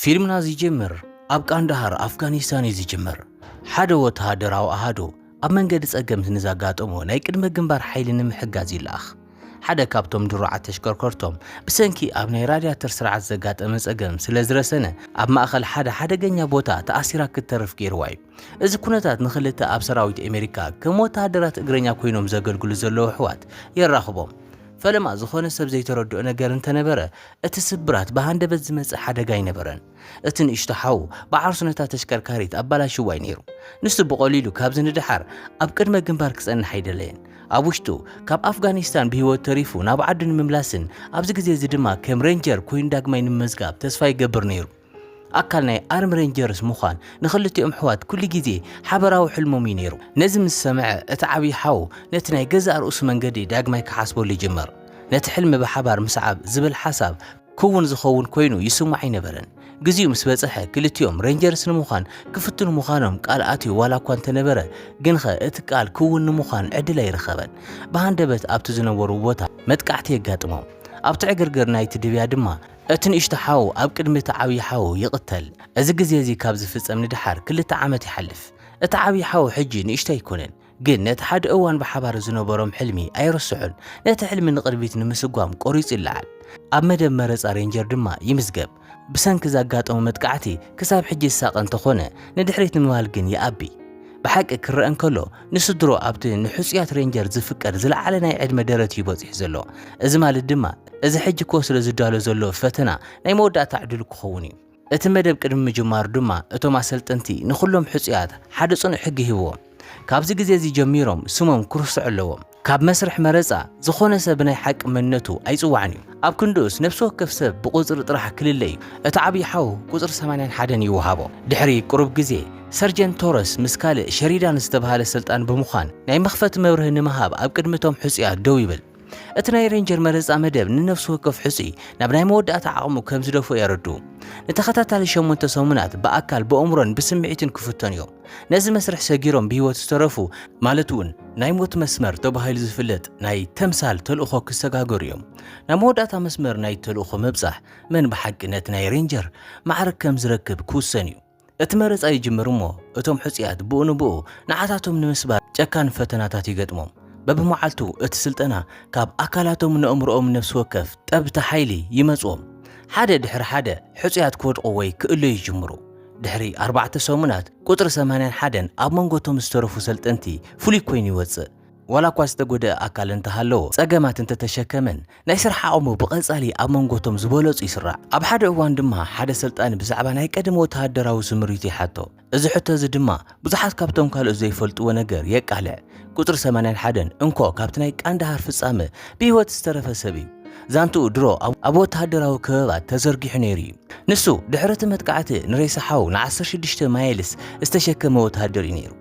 فيلمنا زيجمر أب قندهار أفغانستان زيجمر حدا وتهادراو أهادو أب منقد سأقمت نزاقات أمو ناي قدم جنبار حيل نمحقازي الأخ حدا كابتوم دروعة تشكركرتوم بسنكي أب ناي رادياتر سرعة زاقات أمس أقم سلازرسنة أب ما أخل حدا جنيا بوتا تأثيرا كترف كيرواي إذا كنتات نخلتا أب سراويت أمريكا كمو تهادرات إقرنيا كوينوم زاقل قلزلو حوات يراخبوم فلما زخون السب زي تردو نجار انت نبرة اتسبرات بهاند بزمز حدا جاي نبرن اتن اشتحاو بعرسنتا تشكركاريت أبلا شو وينيرو نسب قليلو كابزن دحر أبكر ما جنباركس أن حيدلين أبوشتو كاب أفغانستان بهو تاريفو ناب عدن مملاسن أبزق زي زدما كم رينجر كوين داق ماين مزقاب تسفاي قبر نيرو أكلنا أرم رينجرز مخان نخلتي أمحوات كل جزي حبراو حلمو مينيرو نزم السمع اتعبي حاو نتناي جزء رؤوس من قدي داق ما يكحاسبو اللي جمر نتحلم بحبار مسعب زبل حساب كون زخون كوينو يسمعي نبرن جزيو مسبصحه كلتيوم رينجرز نمخان كفتن مخانهم قال اتي ولا كنت نبره جنخه اتقال كون نمخان عدلا يرخبن بهاندبت ابت زنورو بوتا متقعتي يغاطمو ابت عغرغر نايت دبيا دما اتن اشتحاو اب قدمه تعاوي حاو يقتل از غزي زي كابز فصم ندحر كل عامت يحلف اتعاوي حاو حجي نشتا يكونن ግን ነቲ ሓደ እዋን ብሓባር ዝነበሮም ሕልሚ ኣይረስዑን ነቲ ሕልሚ ንቕድሚት ንምስጓም ቆሪጽ ይለዓል ኣብ መደብ መረፃ ሬንጀር ድማ ይምዝገብ ብሰንኪ ዘጋጠሙ መጥቃዕቲ ክሳብ ሕጂ ዝሳቐ እንተኾነ ንድሕሪት ንምባል ግን ይኣቢ ብሓቂ ክረአ እንከሎ ንስድሮ ኣብቲ ንሕፁያት ሬንጀር ዝፍቀድ ዝለዓለ ናይ ዕድመ ደረት ይበፂሕ ዘሎ እዚ ማለት ድማ እዚ ሕጂ ክወስዶ ዝዳሎ ዘሎ ፈተና ናይ መወዳእታ ዕድል ክኸውን እዩ እቲ መደብ ቅድሚ ምጅማር ድማ እቶም ኣሰልጠንቲ ንኹሎም ሕፁያት ሓደ ጽኑዕ ሕጊ ሂቦም ካብዚ ግዜ እዚ ጀሚሮም ስሞም ክርስዑ ኣለዎም ካብ መስርሕ መረፃ ዝኾነ ሰብ ናይ ሓቂ መንነቱ ኣይፅዋዕን እዩ ኣብ ክንዱስ ነፍሲ ወከፍ ሰብ ብቁፅሪ ጥራሕ ክልለ እዩ እቲ ዓብዪ ሓው ቁፅሪ 81 ይወሃቦ ድሕሪ ቁሩብ ግዜ ሰርጀንት ቶረስ ምስ ካልእ ሸሪዳን ዝተባሃለ ስልጣን ብምዃን ናይ መኽፈቲ መብርህ ንምሃብ ኣብ ቅድሚቶም ሕፁያት ደው ይብል እቲ ናይ ሬንጀር መረፃ መደብ ንነፍሲ ወከፍ ሕፁ ናብ ናይ መወዳእታ ዓቕሙ ከም ዝደፍኦ የረዱ ንተኸታታሊ 8 ሰሙናት በኣካል በእምሮን ብስምዒትን ክፍተኑ እዮም ነዚ መስርሕ ሰጊሮም ብሂወት ዝተረፉ ማለት እውን ናይ ሞት መስመር ተባሂሉ ዝፍለጥ ናይ ተምሳል ተልእኾ ክሰጋገሩ እዮም ናይ መወዳእታ መስመር ናይ ተልእኾ መብፃሕ መን ብሓቂ ነቲ ናይ ሬንጀር ማዕረግ ከም ዝረክብ ክውሰን እዩ እቲ መረፃ ይጅምር እሞ እቶም ሕፁያት ብኡ ንብኡ ንዓታቶም ንምስባር ጨካን ፈተናታት ይገጥሞም በብመዓልቱ እቲ ስልጠና ካብ ኣካላቶም ንእምሮኦም ነፍሲ ወከፍ ጠብታ ሓይሊ ይመጽኦም ሓደ ድሕሪ ሓደ ሕፁያት ክወድቁ ወይ ክእሉ ይጅምሩ ድሕሪ 4 ሰሙናት ቁጥሪ 81 ኣብ መንጎቶም ዝተረፉ ሰልጠንቲ ፍሉይ ኮይኑ ይወፅእ ወላ እኳ ዝተጎድአ ኣካል እንተሃለዎ ፀገማት እንተተሸከመን ናይ ስራሕ ዓቕሙ ብቐፃሊ ኣብ መንጎቶም ዝበለፁ ይስራዕ ኣብ ሓደ እዋን ድማ ሓደ ሰልጣን ብዛዕባ ናይ ቀደም ወተሃደራዊ ስምሪት ይሓቶ እዚ ሕቶ እዚ ድማ ብዙሓት ካብቶም ካልኦት ዘይፈልጥዎ ነገር የቃልዕ ቁጥሪ 81 እንኮ ካብቲ ናይ ቃንዳሃር ፍጻመ ብሂወት ዝተረፈ ሰብ እዩ ዛንቱ ድሮ ኣብ ወተሃደራዊ ክበባት ተዘርጊሑ ነይሩ እዩ ንሱ ድሕሪ እቲ መጥቃዕቲ ንሬሳ ሓው ን16 ማይልስ ዝተሸከመ ወተሃደር እዩ ነይሩ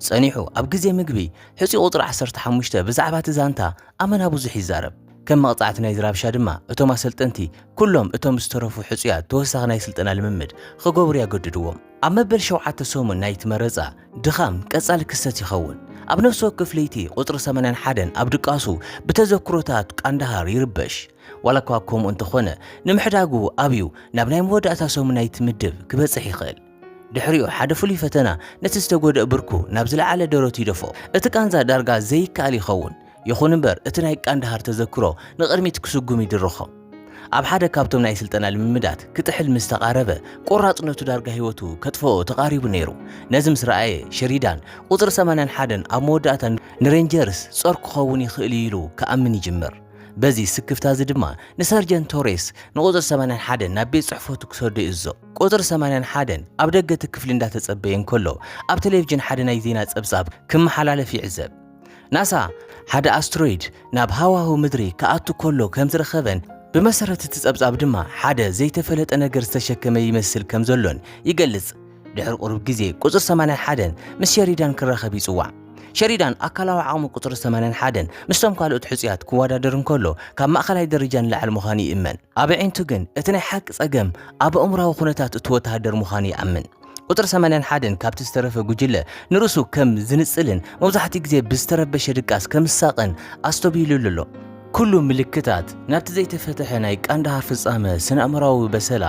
ጸኒሑ ኣብ ግዜ ምግቢ ሕፁ ቁጥሪ 15 ብዛዕባ እቲ ዛንታ ኣመና ብዙሕ ይዛረብ ከም መቕጻዕቲ ናይ ዝራብሻ ድማ እቶም ኣሰልጠንቲ ኩሎም እቶም ዝተረፉ ሕፁያት ተወሳኺ ናይ ስልጠና ልምምድ ክገብሩ ያገድድዎም ኣብ መበል 7 ሰሙን ናይቲ መረፃ ድኻም ቀጻሊ ክስተት ይኸውን ኣብ ነፍሲ ወከፍ ለይቲ ቁጥሪ 81 ኣብ ድቃሱ ብተዘክሮታት ቃንዳሃር ይርበሽ ዋላ እኳ ከምኡ እንተኾነ ንምሕዳጉ ኣብዩ ናብ ናይ መወዳእታ ሰሙን ናይቲ ምድብ ክበፅሕ ይኽእል ድሕሪኡ ሓደ ፍሉይ ፈተና ነቲ ዝተጎድአ ብርኩ ናብ ዝለዓለ ደረቱ ይደፎ እቲ ቃንዛ ዳርጋ ዘይከኣል ይኸውን ይኹን እምበር እቲ ናይ ቃንዳሃር ተዘክሮ ንቕድሚት ክስጉም ይድርኾ ኣብ ሓደ ካብቶም ናይ ስልጠና ልምምዳት ክትሕል ምስ ተቓረበ ቆራጽነቱ ዳርጋ ህይወቱ ከጥፍኦ ተቓሪቡ ነይሩ ነዚ ምስ ረኣየ ሸሪዳን ቁጥሪ 81 ኣብ መወዳእታ ንሬንጀርስ ጾር ክኸውን ይኽእል ኢሉ ከኣምን ይጅምር በዚ ስክፍታ እዚ ድማ ንሰርጀንት ቶሬስ ንቁጥሪ 81 ናብ ቤት ጽሕፈቱ ክሰዶ ይእዞ ቁጥሪ 81 ኣብ ደገ እቲ ክፍሊ እንዳተጸበየ እንከሎ ኣብ ቴሌቪዥን ሓደ ናይ ዜና ጸብጻብ ክመሓላለፍ ይዕዘብ ናሳ ሓደ ኣስትሮይድ ናብ ሃዋህው ምድሪ ከኣቱ ከሎ ከም ዝረኸበን ብመሰረት እቲ ጸብጻብ ድማ ሓደ ዘይተፈለጠ ነገር ዝተሸከመ ይመስል ከም ዘሎን ይገልጽ ድሕሪ ቁሩብ ግዜ ቁጥሪ 81 ምስ ሸሪዳን ክረኸብ ይጽዋዕ ሸሪዳን ኣካላዊ ዓቕሙ ቁጥሪ 81 ምስቶም ካልኦት ሕፁያት ክወዳደር እንከሎ ካብ ማእኸላይ ደረጃን ላዕሊ ምዃኑ ይእመን ኣብ ዒንቱ ግን እቲ ናይ ሓቂ ጸገም ኣብ ኣእምራዊ ኩነታት እቲ ወተሃደር ምዃኑ ይኣምን ቁጥሪ 81 ካብቲ ዝተረፈ ጉጅለ ንርእሱ ከም ዝንጽልን መብዛሕትኡ ግዜ ብዝተረበሸ ድቃስ ከም ዝሳቐን ኣስተቢሉ ኣሎ ኩሉ ምልክታት ናብቲ ዘይተፈተሐ ናይ ቃንዳሃር ፍጻመ ስነ ኣእምራዊ በሰላ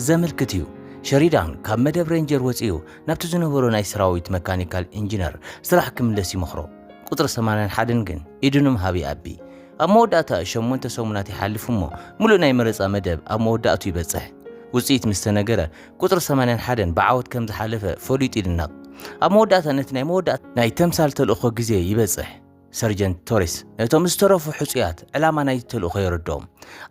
ዘመልክት እዩ ሸሪዳን ካብ መደብ ሬንጀር ወፂኡ ናብቲ ዝነበሮ ናይ ሰራዊት መካኒካል ኢንጂነር ስራሕ ክምለስ ይመኽሮ። ቁጥሪ 81 ግን ኢድኑም ሃቢ ኣቢ ኣብ መወዳእታ 8 ሰሙናት ይሓልፍ እሞ ሙሉእ ናይ መረፃ መደብ ኣብ መወዳእቱ ይበፅሕ። ውፅኢት ምስ ተነገረ ቁጥሪ 81 ብዓወት ከም ዝሓለፈ ፈሊጡ ይድነቕ። ኣብ መወዳእታ ነቲ ናይ መወዳእታ ናይ ተምሳል ተልእኾ ግዜ ይበፅሕ። ሰርጀንት ቶሬስ ነቶም ዝተረፉ ሕፁያት ዕላማ ናይ ተልእኾ የረድኦም።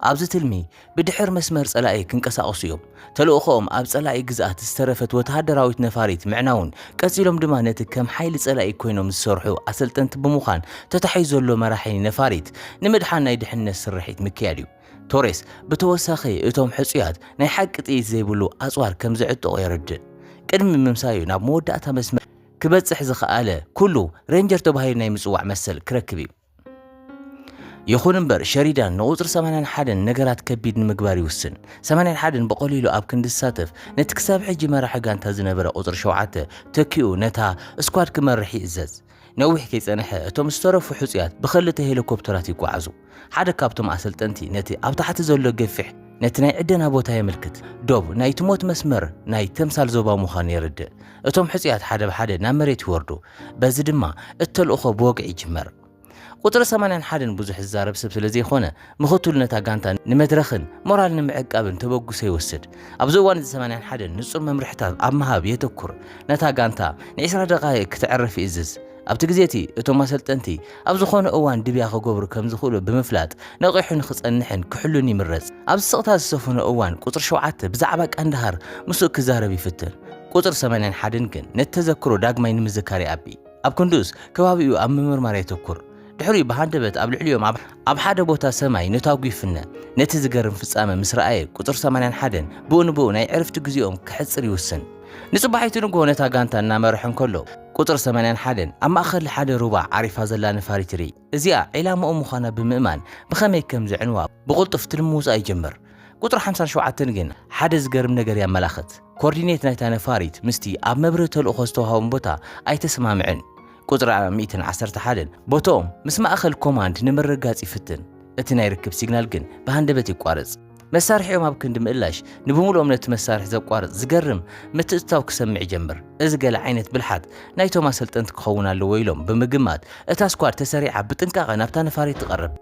ኣብዚ ትልሚ ብድሕር መስመር ጸላኢ ክንቀሳቐሱ እዮም። ተልእኾኦም ኣብ ጸላኢ ግዝኣት ዝተረፈት ወተሃደራዊት ነፋሪት ምዕናውን ቀፂሎም ድማ ነቲ ከም ሓይሊ ጸላኢ ኮይኖም ዝሰርሑ ኣሰልጠንቲ ብምዃን ተታሒዙ ዘሎ መራሒ ነፋሪት ንምድሓን ናይ ድሕነት ስርሒት ምክያድ እዩ። ቶሬስ ብተወሳኺ እቶም ሕፁያት ናይ ሓቂ ጥይት ዘይብሉ ኣጽዋር ከም ዝዕጥቑ የረድእ። ቅድሚ ምምሳዩ ናብ መወዳእታ መስመር ክበጽሕ ዝኸኣለ ኩሉ ሬንጀር ተባሂሉ ናይ ምጽዋዕ መሰል ክረክብ እዩ። ይኹን እምበር ሸሪዳን ንቁፅሪ 81 ነገራት ከቢድ ንምግባር ይውስን። 81 በቐሊሉ ኣብ ክንዲ ዝሳተፍ ነቲ ክሳብ ሕጂ መራሒ ጋንታ ዝነበረ ቁፅሪ 7 ተኪኡ ነታ ስኳድ ክመርሕ ይእዘዝ። ነዊሕ ከይጸንሐ እቶም ዝተረፉ ሕፁያት ብኽልተ ሄሊኮፕተራት ይጓዓዙ። ሓደ ካብቶም ኣሰልጠንቲ ነቲ ኣብ ታሕቲ ዘሎ ገፊሕ ነቲ ናይ ዕደና ቦታ የምልክት። ዶብ ናይ ትሞት መስመር ናይ ተምሳል ዞባ ምዃኑ የርድእ። እቶም ሕፁያት ሓደ ብሓደ ናብ መሬት ይወርዱ። በዚ ድማ እተልእኾ ብወግዒ ይጅመር። ቁጥሪ 81 ብዙሕ ዝዛረብ ሰብ ስለ ዘይኾነ ምኽትሉ ነታ ጋንታ ንመድረኽን ሞራል ንምዕቃብን ተበጉሶ ይወስድ። ኣብዚ እዋን 81 ንጹር መምርሕታት ኣብ ምሃብ የተኩር። ነታ ጋንታ ን20 ደቓይቕ ክትዕረፍ ይእዝዝ። ኣብቲ ግዜቲ እቶም ኣሰልጠንቲ ኣብ ዝኾነ እዋን ድብያ ክገብሩ ከም ዝኽእሉ ብምፍላጥ ነቒሑን ክጸንሕን ክሕሉን ይምረጽ። ኣብ ስቕታ ዝሰፈነ እዋን ቁጥሪ 7 ብዛዕባ ቃንዳሃር ምስኡ ክዛረብ ይፍትን። ቁጥሪ 81 ግን ነቲ ተዘክሮ ዳግማይ ንምዝካር ይኣቢ። ኣብ ክንዱስ ከባቢኡ ኣብ ምምርማር የተኩር። ድሕሪኡ ብሃንደበት ኣብ ልዕሊኦም ኣብ ሓደ ቦታ ሰማይ ነታጉ ይፍነ። ነቲ ዝገርም ፍጻመ ምስ ረኣየ ቁጥሪ 81 ብኡ ንብኡ ናይ ዕረፍቲ ግዜኦም ክሕፅር ይውስን። ንጽባሒቱ ንግሆ ነታ ጋንታ እናመርሕ እንከሎ ቁጥሪ 81 ኣብ ማእኸል ሓደ ሩባዕ ዓሪፋ ዘላ ነፋሪት ይርኢ። እዚኣ ዒላምኡ ምዃና ብምእማን ብኸመይ ከም ዘዕንዋ ብቕልጡፍ ትልምውፃእ ይጀምር። ቁጥሪ 57 ግን ሓደ ዝገርም ነገር ያመላኽት። ኮርዲኔት ናይታ ነፋሪት ምስቲ ኣብ መብርህ ተልእኾ ዝተውሃቦም ቦታ ኣይተሰማምዕን። ቁጥሪ 111 ቦታኦም ምስ ማእኸል ኮማንድ ንምርጋጽ ይፍትን። እቲ ናይ ርክብ ሲግናል ግን ብሃንደበት ይቋረጽ። መሳርሒኦም ኣብ ክንዲ ምእላሽ ንብምልኦም ነቲ መሳርሒ ዘቋርጽ ዝገርም ምትእትታው ክሰምዕ ይጀምር። እዚ ገለ ዓይነት ብልሓት ናይቶም ኣሰልጠንቲ ክኸውን ኣለዎ ኢሎም ብምግማት እታ ስኳድ ተሰሪዓ ብጥንቃቐ ናብታ ነፋሪት ትቐርብ።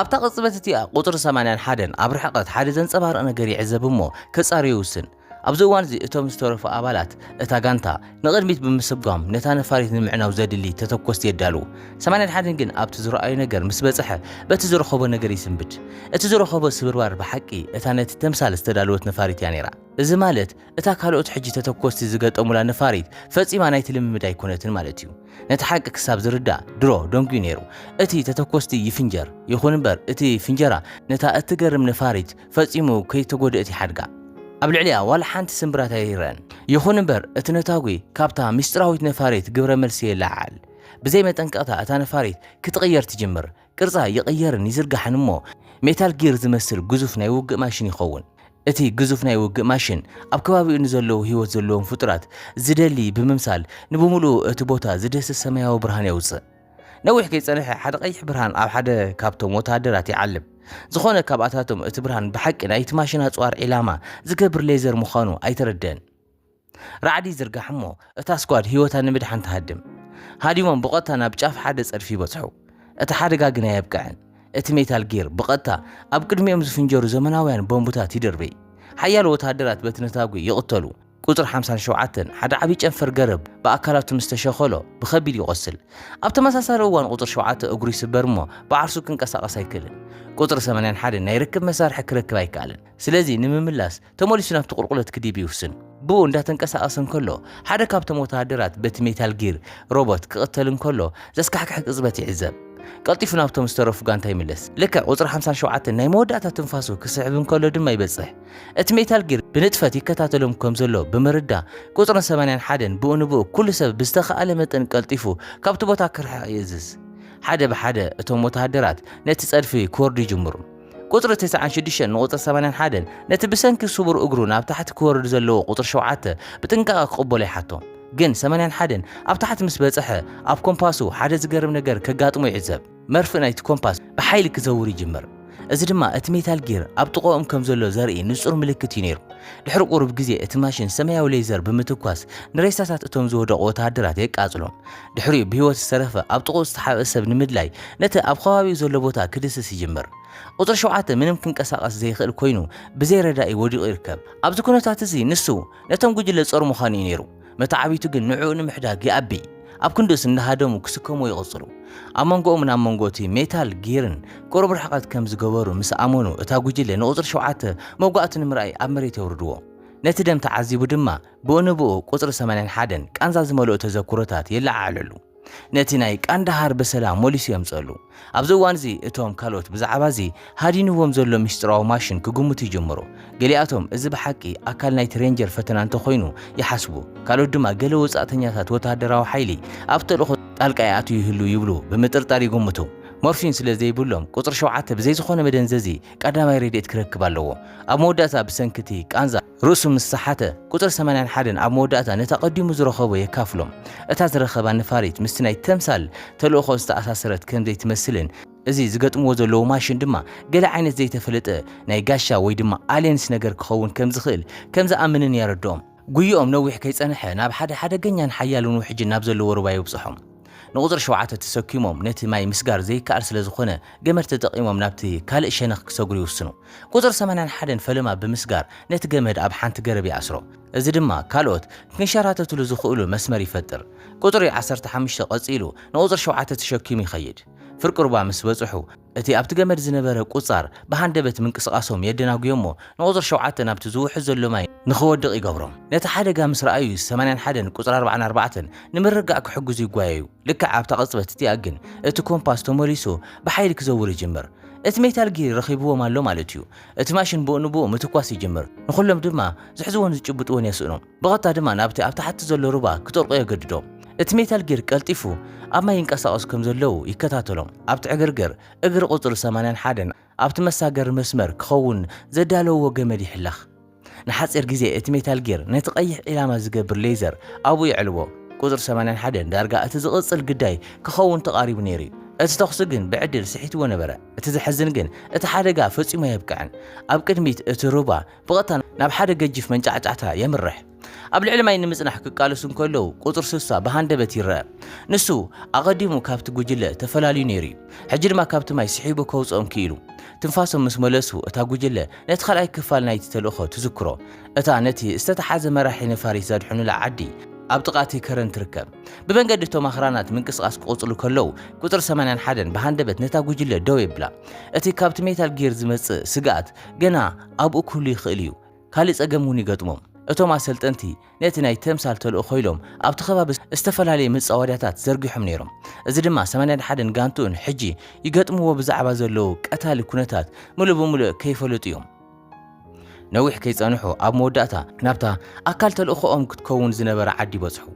ኣብታ ቅጽበት እቲኣ ቁጥሪ 81 ኣብ ርሕቐት ሓደ ዘንጸባርቕ ነገር ይዕዘብ እሞ ከጻርዩ ይውስን። ኣብዚ እዋን እዚ እቶም ዝተረፉ ኣባላት እታ ጋንታ ንቕድሚት ብምስጓም ነታ ነፋሪት ንምዕናው ዘድሊ ተተኮስቲ የዳልዉ። 81 ግን ኣብቲ ዝረኣዩ ነገር ምስ በጽሐ በቲ ዝረኸቦ ነገር ይስንብድ። እቲ ዝረኸቦ ስብርባር ብሓቂ እታ ነቲ ተምሳል ዝተዳለወት ነፋሪት እያ ነይራ። እዚ ማለት እታ ካልኦት ሕጂ ተተኮስቲ ዝገጠሙላ ነፋሪት ፈጺማ ናይቲ ልምምድ ኣይኮነትን ማለት እዩ። ነቲ ሓቂ ክሳብ ዝርዳእ ድሮ ደንጉዩ ነይሩ። እቲ ተተኮስቲ ይፍንጀር። ይኹን እምበር እቲ ፍንጀራ ነታ እትገርም ነፋሪት ፈጺሙ ከይተጎድአት ይሓድጋ። ኣብ ልዕሊኣ ዋላ ሓንቲ ስምብራት ኣይረአን። ይኹን እምበር እቲ ነታጉ ካብታ ምስጢራዊት ነፋሪት ግብረ መልሲ የለዓል። ብዘይ መጠንቀቕታ እታ ነፋሪት ክትቕየር ትጅምር። ቅርጻ ይቕየርን ይዝርጋሕን እሞ ሜታል ጊር ዝመስል ግዙፍ ናይ ውግእ ማሽን ይኸውን። እቲ ግዙፍ ናይ ውግእ ማሽን ኣብ ከባቢኡ ንዘለዉ ህይወት ዘለዎም ፍጡራት ዝደሊ ብምምሳል ንብምሉኡ እቲ ቦታ ዝደስስ ሰማያዊ ብርሃን የውፅእ። ነዊሕ ከይጸንሐ ሓደ ቀይሕ ብርሃን ኣብ ሓደ ካብቶም ወታደራት ይዓልም። ዝኾነ ካብኣታቶም እቲ ብርሃን ብሓቂ ናይቲ ማሽን ኣጽዋር ዒላማ ዝገብር ሌዘር ምዃኑ ኣይተረድአን። ራዕዲ ዝርጋሕ እሞ እታ ስኳድ ህይወታ ንምድሓን ተሃድም። ሃዲሞም ብቐጥታ ናብ ጫፍ ሓደ ጸድፊ ይበጽሑ። እቲ ሓደጋ ግን ኣየብቅዕን። እቲ ሜታል ጊር ብቐጥታ ኣብ ቅድሚኦም ዝፍንጀሩ ዘመናውያን ቦምቡታት ይደርበ። ሓያሎ ወታደራት በቲ ነታጉ ይቕተሉ። ቁጥሪ 57 ሓደ ዓብይ ጨንፈር ገረብ ብኣካላቱ ምስ ተሸኸሎ ብኸቢድ ይቆስል። ኣብ ተመሳሳሊ እዋን ቁጥሪ 7 እግሩ ይስበር እሞ ብዓርሱ ክንቀሳቐስ ኣይክእልን። ቁጥሪ 81 ናይ ርክብ መሳርሒ ክረክብ ኣይከኣልን። ስለዚ ንምምላስ ተመሊሱ ናብቲ ቁልቁለት ክዲብ ይውስን። ብኡ እንዳተንቀሳቐሰ እንከሎ ሓደ ካብቶም ወታደራት በቲ ሜታል ጊር ሮቦት ክቕተል እንከሎ ዘስካሕክሕ ቅጽበት ይዕዘብ። ቀልጢፉ ናብቶም ዝተረፉ ጋንታ ይምለስ። ልክዕ ቁጥሪ 57 ናይ መወዳእታ ትንፋሱ ክስዕብ እንከሎ ድማ ይበጽሕ። እቲ ሜታል ጊር ብንጥፈት ይከታተሎም ከም ዘሎ ብምርዳ ቁጥሪ 81 ብኡ ንብኡ ኩሉ ሰብ ብዝተኸኣለ መጠን ቀልጢፉ ካብቲ ቦታ ክርሕቕ ይእዝዝ። ሓደ ብሓደ እቶም ወታደራት ነቲ ጸድፊ ክወርዱ ይጅምሩ። ቁጥሪ 96 ንቁጥሪ 81 ነቲ ብሰንኪ ስቡር እግሩ ናብ ታሕቲ ክወርዱ ዘለዎ ቁጥሪ 7 ብጥንቃቐ ክቕበሎ ይሓቶም። ግን 81 ኣብ ታሕቲ ምስ በጽሐ ኣብ ኮምፓሱ ሓደ ዝገርም ነገር ከጋጥሞ ይዕዘብ። መርፍእ ናይቲ ኮምፓስ ብሓይሊ ክዘውር ይጅምር። እዚ ድማ እቲ ሜታል ጊር ኣብ ጥቕኦም ከም ዘሎ ዘርኢ ንጹር ምልክት እዩ ነይሩ። ድሕሪ ቁሩብ ግዜ እቲ ማሽን ሰማያዊ ሌዘር ብምትኳስ ንሬሳታት እቶም ዝወደቑ ወተሃደራት የቃጽሎም። ድሕሪኡ ብህይወት ዝተረፈ ኣብ ጥቑኡ ዝተሓብአ ሰብ ንምድላይ ነቲ ኣብ ከባቢኡ ዘሎ ቦታ ክድስስ ይጅምር። ቁፅሪ 7 ምንም ክንቀሳቐስ ዘይኽእል ኮይኑ ብዘይ ረዳኢ ወዲቑ ይርከብ። ኣብዚ ኩነታት እዚ ንሱ ነቶም ጉጅለ ጸር ምዃኑ እዩ ነይሩ። መታዓቢቱ ግን ንዕኡ ንምሕዳግ ይኣቢ። ኣብ ክንዱስ እንዳሃደሙ ክስከሙ ይቕጽሉ። ኣብ መንጎኦም ኣብ መንጎ እቲ ሜታል ጊርን ቁሩብ ርሕቐት ከም ዝገበሩ ምስ ኣመኑ እታ ጉጅለ ንቁፅሪ 7 መጓእቲ ንምርኣይ ኣብ መሬት የውርድዎ። ነቲ ደም ተዓዚቡ ድማ ብእንብኡ ቁፅሪ 81 ቃንዛ ዝመልኦ ተዘክሮታት የለዓዕለሉ። ነቲ ናይ ቃንዳሃር በሰላም ሞሊሱ የምጸሉ። ኣብዚ እዋን እዚ እቶም ካልኦት ብዛዕባ እዚ ሃዲንዎም ዘሎ ሚስጥራዊ ማሽን ክግምቱ ይጅምሩ። ገሊኣቶም እዚ ብሓቂ ኣካል ናይቲ ሬንጀር ፈተና እንተኾይኑ ይሓስቡ። ካልኦት ድማ ገለ ወጻእተኛታት ወተሃደራዊ ሓይሊ ኣብ ተልእኾ ጣልቃ ይኣትዩ ይህሉ ይብሉ ብምጥርጣር ይግምቱ። ሞርፊን ስለ ዘይብሎም ቁፅሪ 7 ብዘይ ዝኾነ መደንዘዚ ቀዳማይ ረድኤት ክረክብ ኣለዎ። ኣብ መወዳእታ ብሰንኪቲ ቃንዛ ርእሱ ምስ ሰሓተ ቁፅሪ 81 ኣብ መወዳእታ ነታ ቀዲሙ ዝረኸቦ የካፍሎም። እታ ዝረኸባ ነፋሪት ምስቲ ናይ ተምሳል ተልእኾ ዝተኣሳሰረት ከም ዘይትመስልን እዚ ዝገጥምዎ ዘለዉ ማሽን ድማ ገለ ዓይነት ዘይተፈለጠ ናይ ጋሻ ወይ ድማ ኣልየንስ ነገር ክኸውን ከም ዝኽእል ከም ዝኣምንን የረድኦም። ጉይኦም ነዊሕ ከይጸንሐ ናብ ሓደ ሓደገኛን ሓያልን ውሕጅ ናብ ዘለዎ ሩባ ይብፅሖም። ንቁፅሪ 7 ተሰኪሞም ነቲ ማይ ምስጋር ዘይከኣል ስለ ዝኾነ ገመድ ተጠቒሞም ናብቲ ካልእ ሸነኽ ክሰጉሩ ይውስኑ። ቁፅሪ 81 ፈለማ ብምስጋር ነቲ ገመድ ኣብ ሓንቲ ገረብ ይኣስሮ። እዚ ድማ ካልኦት ክንሸራተትሉ ዝኽእሉ መስመር ይፈጥር። ቁፅሪ 15 ቀፂሉ ንቁፅሪ 7 ተሸኪሙ ይኸይድ። ፍርቂ ሩባ ምስ በጽሑ እቲ ኣብቲ ገመድ ዝነበረ ቁጻር ብሃንደበት ምንቅስቓሶም የደናግዮሞ ንቁፅሪ 7 ናብቲ ዝውሕዝ ዘሎ ማይ ንኽወድቕ ይገብሮም። ነቲ ሓደጋ ምስ ረኣዩ 81 ቁፅሪ 44 ንምርጋእ ክሕግዙ ይጓየዩ። ልክዕ ኣብታ ቅጽበት እቲኣ ግን እቲ ኮምፓስ ተመሊሱ ብሓይሊ ክዘውር ይጅምር። እቲ ሜታል ጊር ረኺብዎም ኣሎ ማለት እዩ። እቲ ማሽን ብእንብኡ ምትኳስ ይጅምር። ንኹሎም ድማ ዝሕዝዎን ዝጭብጥዎን የስእኖም። ብቐጥታ ድማ ናብቲ ኣብ ታሕቲ ዘሎ ሩባ ክጠልቆ የገድዶም። እቲ ሜታል ጊር ቀልጢፉ ኣብ ማይ ይንቀሳቐሱ ከም ዘለዉ ይከታተሎም። ኣብቲ ዕግርግር እግሪ ቁፅሪ 81 ኣብቲ መሳገሪ መስመር ክኸውን ዘዳለውዎ ገመድ ይሕላኽ። ንሓፂር ግዜ እቲ ሜታል ጊር ነቲ ቀይሕ ዒላማ ዝገብር ሌዘር ኣብኡ ይዕልዎ። ቁፅሪ 81 ዳርጋ እቲ ዝቕፅል ግዳይ ክኸውን ተቓሪቡ ነይሩ። እቲ ተኽሲ ግን ብዕድል ስሒትዎ ነበረ። እቲ ዝሕዝን ግን እቲ ሓደጋ ፈጺሞ የብቅዕን። ኣብ ቅድሚት እቲ ሩባ ብቐጥታ ናብ ሓደ ገጅፍ መንጫዕጫዕታ የምርሕ። ኣብ ልዕሊ ማይ ንምጽናሕ ክቃለሱ እንከለዉ ቁፅሪ 60 ብሃንደበት ይረአ። ንሱ ኣቐዲሙ ካብቲ ጉጅለ ተፈላልዩ ነይሩ። ሕጂ ድማ ካብቲ ማይ ስሒቡ ከውፅኦም ክኢሉ ትንፋሶም ምስ መለሱ እታ ጉጅለ ነቲ ካልኣይ ክፋል ናይቲ ተልእኾ ትዝክሮ። እታ ነቲ ዝተተሓዘ መራሒ ነፋሪት ዘድሕኑላ ዓዲ ኣብ ጥቓቲ ከረን ትርከብ። ብመንገዲ እቶም ኣኽራናት ምንቅስቓስ ክቕፅሉ ከለዉ ቁፅሪ 81 ብሃንደበት ነታ ጉጅለ ደው የብላ። እቲ ካብቲ ሜታል ጊር ዝመጽእ ስጋኣት ገና ኣብኡ ክህሉ ይኽእል እዩ። ካልእ ጸገም እውን ይገጥሞም። እቶም ኣሰልጠንቲ ነቲ ናይ ተምሳል ተልእኾ ኢሎም ኣብቲ ከባቢ ዝተፈላለየ መጻወድያታት ዘርጊሖም ነይሮም። እዚ ድማ 81 ጋንቱኡን ሕጂ ይገጥምዎ ብዛዕባ ዘለዉ ቀታሊ ኩነታት ሙሉእ ብምሉእ ከይፈለጡ እዮም። ነዊሕ ከይጸንሑ ኣብ መወዳእታ ናብታ ኣካል ተልእኾኦም ክትከውን ዝነበረ ዓዲ በጽሑ።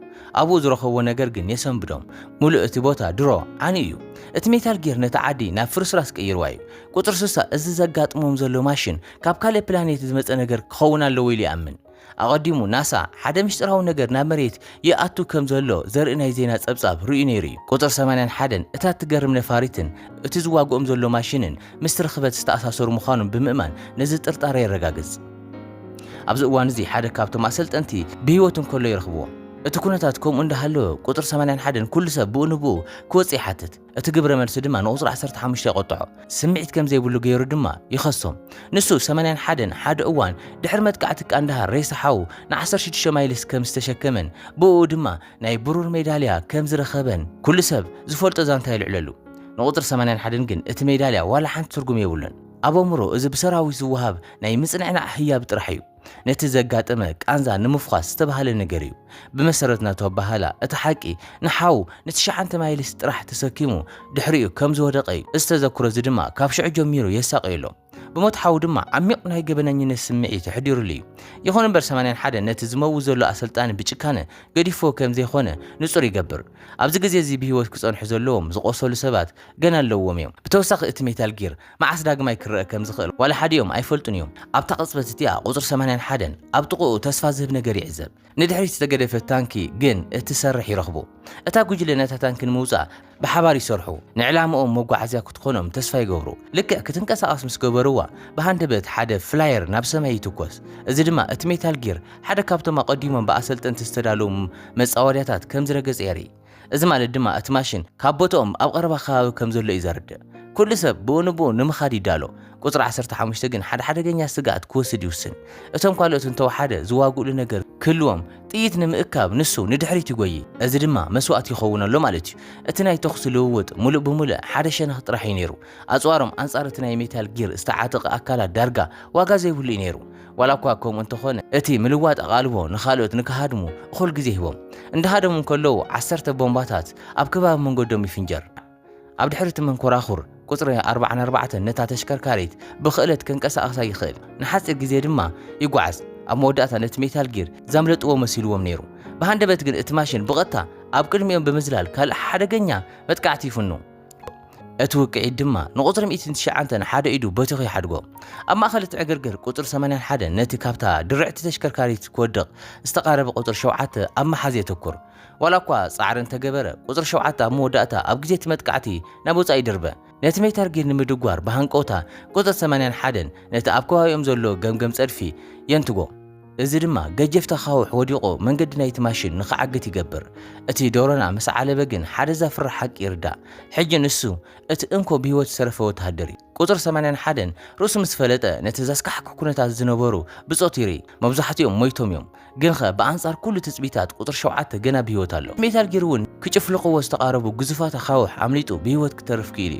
ኣብኡ ዝረኸብዎ ነገር ግን የሰንብዶም። ሙሉእ እቲ ቦታ ድሮ ዓኒ እዩ። እቲ ሜታል ጊር ነቲ ዓዲ ናብ ፍርስራስ ቀይርዋ እዩ። ቁፅሪ 60 እዚ ዘጋጥሞም ዘሎ ማሽን ካብ ካልእ ፕላኔት ዝመፀ ነገር ክኸውን ኣለዎ ኢሉ ይኣምን። ኣቐዲሙ ናሳ ሓደ ምስጢራዊ ነገር ናብ መሬት ይኣቱ ከም ዘሎ ዘርኢ ናይ ዜና ጸብጻብ ርእዩ ነይሩ እዩ። ቁፅሪ 81 እታ ትገርም ነፋሪትን እቲ ዝዋግኦም ዘሎ ማሽንን ምስ ርኽበት ዝተኣሳሰሩ ምዃኖም ብምእማን ነዚ ጥርጣረ የረጋግጽ። ኣብዚ እዋን እዚ ሓደ ካብቶም ኣሰልጠንቲ ብህይወት እንከሎ ይረኽብዎ። እቲ ኩነታት ከምኡ እንዳሃለወ ቁፅሪ 81 ኩሉ ሰብ ብእንብኡ ክወፅእ ይሓትት። እቲ ግብረ መልሲ ድማ ንቁፅሪ 15 ይቆጥዖ። ስምዒት ከም ዘይብሉ ገይሩ ድማ ይኸሶም። ንሱ 81 ሓደ እዋን ድሕሪ መጥቃዕቲ ቃንዳሃር ሬሳ ሓው ን16 ማይልስ ከም ዝተሸከመን ብኡ ድማ ናይ ብሩር ሜዳልያ ከም ዝረኸበን ኩሉ ሰብ ዝፈልጦ ዛንታ ይልዕለሉ። ንቁፅሪ 81 ግን እቲ ሜዳልያ ዋላ ሓንቲ ትርጉም የብሉን። ኣብ ኣእምሮ እዚ ብሰራዊት ዝወሃብ ናይ ምጽንዕናዕ ህያብ ጥራሕ እዩ። ነቲ ዘጋጠመ ቃንዛ ንምፍኻስ ዝተባሃለ ነገር እዩ። ብመሰረት ናቶ ኣባሃላ እቲ ሓቂ ንሓው ን9 ማይልስ ጥራሕ ተሰኪሙ ድሕሪኡ ከም ዝወደቐ እዩ። እዚ ተዘክሮ እዚ ድማ ካብ ሽዑ ጀሚሩ የሳቀየሎም። ብሞት ሓው ድማ ዓሚቕ ናይ ገበነኝነት ስምዒት ሕዲሩሉ እዩ። ይኹን እምበር 81 ነቲ ዝመውት ዘሎ ኣሰልጣኒ ብጭካነ ገዲፎ ከም ዘይኾነ ንጹር ይገብር። ኣብዚ ግዜ እዚ ብህይወት ክጸንሑ ዘለዎም ዝቆሰሉ ሰባት ገና ኣለዎም እዮም። ብተወሳኺ እቲ ሜታል ጊር መዓስ ዳግማይ ክረአ ከም ዝኽእል ዋላ ሓዲኦም ኣይፈልጡን እዮም። ኣብታ ቅጽበት እቲኣ ቁፅሪ 81 ኣብ ጥቕኡ ተስፋ ዝህብ ነገር ይዕዘብ። ንድሕሪት ዝተገደፈ ታንኪ ግን እትሰርሕ ይረኽቡ። እታ ጉጅለ ነታ ታንኪ ንምውፃእ ብሓባር ይሰርሑ። ንዕላምኦም መጓዓዝያ ክትኾኖም ተስፋ ይገብሩ። ልክዕ ክትንቀሳቐስ ምስ ገበርዋ بهاندبت حدا فلاير ناب سماي تكوس إذا دما اتميتال جير حدا كابتو ما قديما بأسلتن تستدالو مساورياتات كم زرقز إيري إذا ما لدما اتماشن كابوتهم أو قربا خاو كم زلو إزارد كل سب بونبو نمخادي دالو قطر 15 ግን ሓደ ገኛ ስጋት ክወስድ ይውስን እቶም ካልኦት እንተው ሓደ ዝዋጉሉ ነገር ክልዎም ጥይት ንምእካብ ንሱ ንድሕሪት ይጎይ እዚ ድማ መስዋዕት ይኸውነሎ ማለት እዩ እቲ ናይ ተኽስ ልውውጥ ሙሉእ ብሙሉእ ሓደ ሸነኽ ጥራሕ እዩ ነይሩ ኣጽዋሮም ኣንጻር እቲ ናይ ሜታል ጊር ዝተዓጠቐ ኣካላት ዳርጋ ዋጋ ዘይብሉ እዩ ነይሩ ዋላ እኳ ከምኡ እንተኾነ እቲ ምልዋጥ ቃልቦ ንኻልኦት ንክሃድሙ እኹል ግዜ ሂቦም እንዳሃደሙ ከለዉ 10 ቦምባታት ኣብ ከባቢ መንገዶም ይፍንጀር ኣብ ድሕሪት መንኮራኹር ቁጥር 44 ነታ ተሽከርካሪት ብኽእለት ክንቀሳቐሳ ይኽእል ንሓፂር ግዜ ድማ ይጓዓዝ ኣብ መወዳእታ ነቲ ሜታል ጊር ዘምለጥዎ መሲልዎም ነይሩ ብሃንደበት ግን እቲ ማሽን ብቐጥታ ኣብ ቅድሚኦም ብምዝላል ካልእ ሓደገኛ መጥቃዕቲ ይፍኑ እቲ ውቅዒት ድማ ንቁጥር 109 ሓደ ኢዱ በቲኹ ይሓድጎ ኣብ ማእኸል እቲ ዕግርግር ቁጥር 81 ነቲ ካብታ ድርዕቲ ተሽከርካሪት ክወድቕ ዝተቓረበ ቁጥር 7 ኣብ መሓዝ የተኩር ዋላ እኳ ጻዕሪ እንተገበረ ቁጥር 7 ኣብ መወዳእታ ኣብ ግዜ እቲ መጥቃዕቲ ናብ ወጻኢ ይድርበ ነቲ ሜታል ጊር ንምድጓር ብሃንቆታ ቁጥር 81 ነቲ ኣብ ከባቢኦም ዘሎ ገምገም ጸድፊ የንትጎ እዚ ድማ ገጀፍ ተኻውሕ ወዲቆ መንገዲ ናይቲ ማሽን ንኽዓግት ይገብር እቲ ዶሮና ምስ ዓለበ ግን ሓደ ዘፍርሕ ሓቂ ይርዳእ ሕጂ ንሱ እቲ እንኮ ብሂወት ዝተረፈ ወተሃደር ቁጥር 81 ርእሱ ምስ ፈለጠ ነቲ ዘስካሕኩ ኩነታት ዝነበሩ ብጾት ይርኢ መብዛሕትኦም ሞይቶም እዮም ግን ኸ ብኣንጻር ኩሉ ትጽቢታት ቁጥር 7 ገና ብሂወት ኣሎ ሜታል ጊር እውን ክጭፍልቕዎ ዝተቓረቡ ግዙፋት ኣኻውሕ ኣምሊጡ ብሂወት ክተርፍ ክኢሉ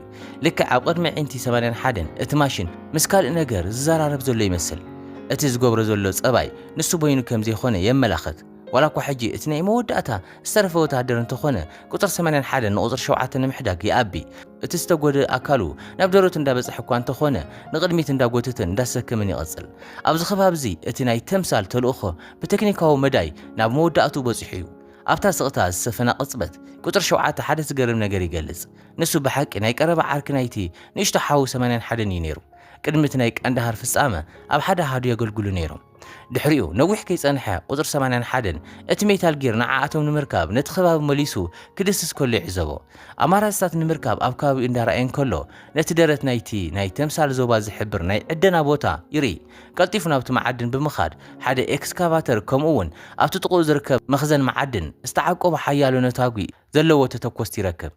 ልክዕ ኣብ ቅድሚ ዒንቲ 81 እቲ ማሽን ምስ ካልእ ነገር ዝዘራረብ ዘሎ ይመስል እቲ ዝገብሮ ዘሎ ጸባይ ንሱ በይኑ ከም ዘይኾነ የመላኽት ዋላ እኳ ሕጂ እቲ ናይ መወዳእታ ዝተረፈ ወተሃደር እንተኾነ ቁጥር 81 ንቁጥር 7 ንምሕዳግ ይኣቢ እቲ ዝተጎደ ኣካሉ ናብ ደረቱ እንዳበፅሕ እኳ እንተኾነ ንቕድሚት እንዳጎተተን እንዳሰከምን ይቐጽል ኣብዚ ከባቢ እዚ እቲ ናይ ተምሳል ተልእኾ ብቴክኒካዊ መዳይ ናብ መወዳእቱ በፂሑ እዩ ኣብታ ስቕታ ዝሰፈና ቅጽበት ቁጥር 7 ሓደ ዝገርም ነገር ይገልጽ ንሱ ብሓቂ ናይ ቀረባ ዓርኪ ናይቲ ንእሽቶ ሓዊ 81 እዩ ነይሩ ቅድሚት ናይ ቀንዳሃር ፍጻመ ኣብ ሓደ ሃዱ የገልግሉ ነይሮም ድሕሪኡ ነዊሕ ከይጸንሐ ቁጥር 81 እቲ ሜታል ጊር ንዓኣቶም ንምርካብ ነቲ ከባቢ መሊሱ ክድስስ ከሎ ይዕዘቦ ኣማራጽታት ንምርካብ ኣብ ከባቢኡ እንዳረኣየን ከሎ ነቲ ደረት ናይቲ ናይ ተምሳል ዞባ ዝሕብር ናይ ዕደና ቦታ ይርኢ ቀልጢፉ ናብቲ መዓድን ብምኻድ ሓደ ኤክስካቫተር ከምኡውን ኣብቲ ጥቑኡ ዝርከብ መኽዘን መዓድን ዝተዓቆበ ሓያሎ ነታጉ ዘለዎ ተተኮስቲ ይረክብ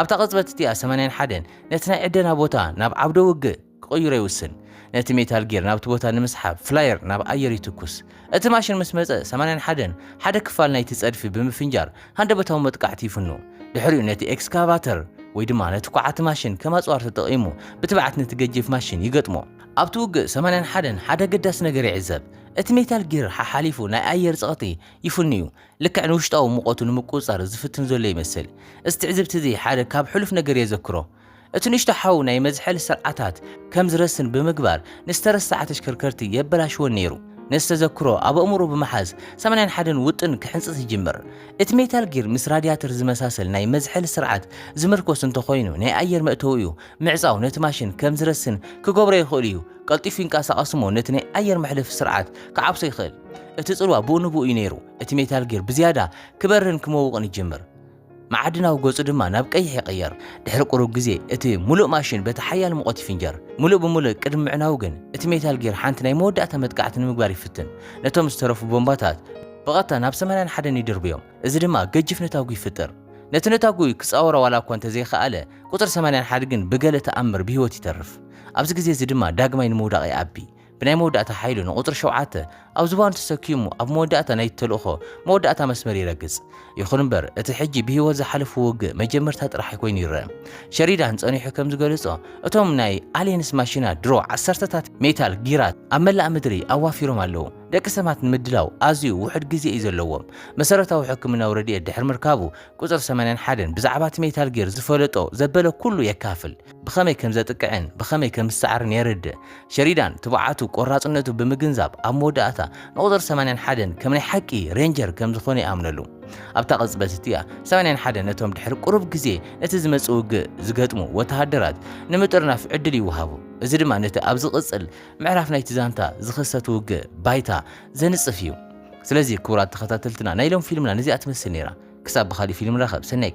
ኣብታ ቅጽበት እቲኣ 81 ነቲ ናይ ዕደና ቦታ ናብ ዓውደ ውግእ ቆይሮ ይውስን ነቲ ሜታል ጊር ናብቲ ቦታ ንምስሓብ ፍላየር ናብ ኣየር ይትኩስ እቲ ማሽን ምስ መፀ 81 ሓደ ክፋል ናይቲ ጸድፊ ብምፍንጃር ሃንደበታዊ መጥቃዕቲ ይፍኑ ድሕሪኡ ነቲ ኤክስካቫተር ወይ ድማ ነቲ ኳዓቲ ማሽን ከም ኣጽዋር ተጠቒሙ ብትብዓት ነቲ ገጂፍ ማሽን ይገጥሞ ኣብቲ ውግእ 81 ሓደ ገዳስ ነገር ይዕዘብ እቲ ሜታል ጊር ሓሓሊፉ ናይ ኣየር ጸቕጢ ይፍኑ እዩ ልክዕ ንውሽጣዊ ሙቐቱ ንምቁጻር ዝፍትን ዘሎ ይመስል እዚ ትዕዝብቲ እዚ ሓደ ካብ ሕሉፍ ነገር የዘክሮ እቲ ንእሽቶ ሓው ናይ መዝሐሊ ስርዓታት ከም ዝረስን ብምግባር ንዝተረሳዓ ተሽከርከርቲ የበላሽዎን ነይሩ ነስተዘክሮ ኣብ ኣእምሮ ብምሓዝ 81 ውጥን ክሕንጽጽ ይጅምር እቲ ሜታል ጊር ምስ ራድያተር ዝመሳሰል ናይ መዝሐሊ ስርዓት ዝምርኮስ እንተኾይኑ ናይ ኣየር መእተዊኡ ምዕጻው ነቲ ማሽን ከም ዝረስን ክገብሮ ይኽእል እዩ ቀልጢፉ ይንቀሳቐስሞ ነቲ ናይ ኣየር መሕለፊ ስርዓት ክዓብሶ ይኽእል እቲ ጽልዋ ብኡንብኡ እዩ ነይሩ እቲ ሜታል ጊር ብዝያዳ ክበርን ክመውቕን ይጅምር معدنا وجوز دما ناب كي يغير دحر قروب جزء اتي ملو ماشين بتحيال مقط فنجر ملو بملو قدم معنا وجن اتي ميتال جير حانت ناي مود اعتمد قاعت نمغبار يفتن نتوم استرفوا بومباتات بغتا ناب سمنان حدا يدير بيوم اذا دما ججف نتاوغي فطر نتنتاوغي كصاوره ولا كنت زي خاله قطر سمنان حدا جن بقله تامر بهوت يترف ابز جزء زي دما داغماي نمودا اي ابي بناي موداتا حيلو نقطر شوعاته او زبان تسكيمو اب موداتا ناي تلوخو موداتا مسمر يرقص يخون بر اتي حجي بهو زحلف وق مجمرتا طرح يكون يرى شريدان صني حكم زغلصو اتوم ناي الينس ماشينا درو عسرتات ميتال جيرات املا مدري اوافيرو مالو دك سمات نمدلاو ازيو وحد غزي يزلوم مسرتاو حكمنا وردي دحر مركابو قطر 81 بزعبات ميتال جير زفلطو زبله كله يكافل بخمي كم زتقعن بخمي كم سعر يرد شريدان تبعاتو قراصنتو بمغنزاب اموداتا نقدر 81 كم حقي رينجر كم زخوني امنلو ابتا قصبتيا 81 نتوم دحر قرب غزي نت زمصو زغطمو وتهدرات نمطرنا في عدل يوهابو እዚ ድማ ነቲ ኣብዚ ቅጽል ምዕራፍ ናይቲ ዛንታ ዝኽሰት ውግእ ባይታ ዘንጽፍ እዩ ስለዚ ክቡራት ተኸታተልትና ናይሎም ፊልምና ነዚኣ ትመስል ነይራ ክሳብ ብኻሊ ፊልም ረኸብ ሰናይ